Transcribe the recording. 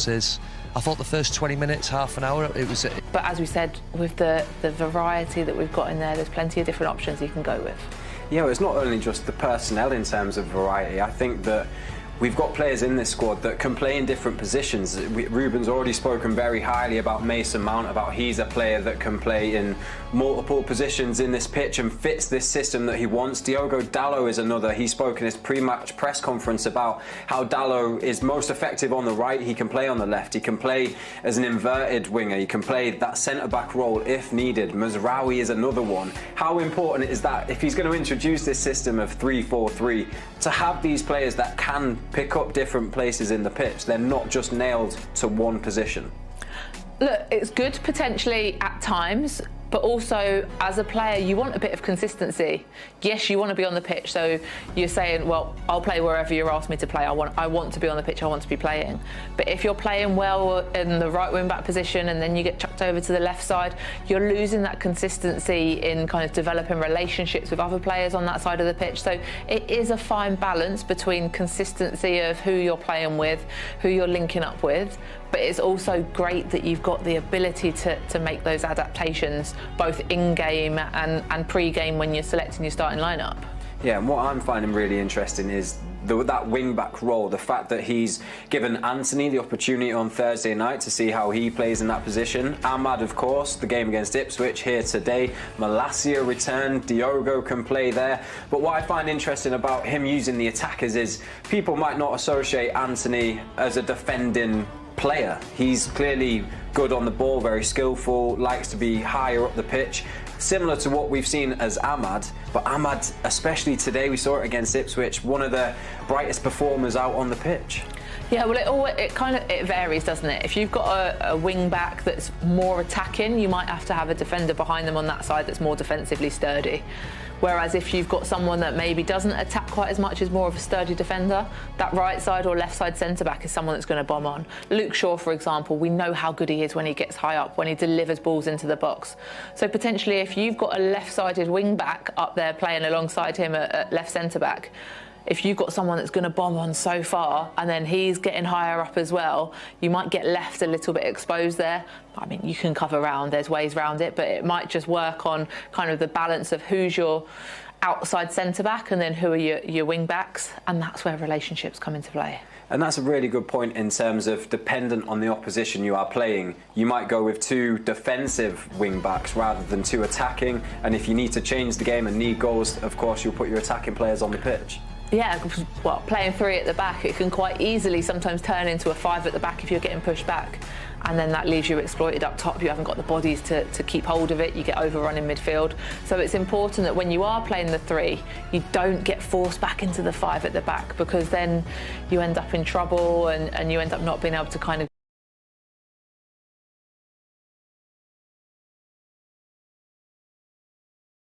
chances. I thought the first 20 minutes, half an hour, it was... But as we said, with the variety that we've got in there, there's plenty of different options you can go with. Yeah, well, it's not only just the personnel in terms of variety. I think that we've got players in this squad that can play in different positions. Ruben's already spoken very highly about Mason Mount, about he's a player that can play in multiple positions in this pitch and fits this system that he wants. Diogo Dalot is another. He spoke in his pre-match press conference about how Dalot is most effective on the right. He can play on the left. He can play as an inverted winger. He can play that centre-back role if needed. Mazraoui is another one. How important is that, if he's going to introduce this system of 3-4-3, to have these players that can pick up different places in the pitch? They're not just nailed to one position. Look, it's good potentially at times, but also as a player you want a bit of consistency. Yes, you want to be on the pitch, so you're saying, well, I'll play wherever you're asked me to play. I want to be on the pitch, I want to be playing. But if you're playing well in the right wing back position and then you get chucked over to the left side, you're losing that consistency in kind of developing relationships with other players on that side of the pitch. So it is a fine balance between consistency of who you're playing with, who you're linking up with, but it's also great that you've got the ability to make those adaptations both in-game and pre-game when you're selecting your starting lineup. Yeah, and what I'm finding really interesting is that wing-back role, the fact that he's given Anthony the opportunity on Thursday night to see how he plays in that position. Ahmad, of course, the game against Ipswich here today. Malacia returned, Diogo can play there. But what I find interesting about him using the attackers is people might not associate Anthony as a defending player. He's clearly good on the ball, very skillful, likes to be higher up the pitch, similar to what we've seen as Ahmad. But Ahmad, especially today, we saw it against Ipswich, one of the brightest performers out on the pitch. Yeah, well, it varies, doesn't it? If you've got a wing back that's more attacking, you might have to have a defender behind them on that side that's more defensively sturdy. Whereas if you've got someone that maybe doesn't attack quite as much, is more of a sturdy defender, that right side or left side centre-back is someone that's going to bomb on. Luke Shaw, for example, we know how good he is when he gets high up, when he delivers balls into the box. So potentially if you've got a left-sided wing-back up there playing alongside him at left centre-back, if you've got someone that's going to bomb on so far and then he's getting higher up as well, you might get left a little bit exposed there. I mean, you can cover round, there's ways around it, but it might just work on kind of the balance of who's your outside centre-back and then who are your wing-backs, and that's where relationships come into play. And that's a really good point in terms of dependent on the opposition you are playing. You might go with two defensive wing-backs rather than two attacking, and if you need to change the game and need goals, of course you'll put your attacking players on the pitch. Yeah, well, playing three at the back, it can quite easily sometimes turn into a five at the back if you're getting pushed back. And then that leaves you exploited up top. You haven't got the bodies to keep hold of it. You get overrun in midfield. So it's important that when you are playing the three, you don't get forced back into the five at the back, because then you end up in trouble and you end up not being able to kind of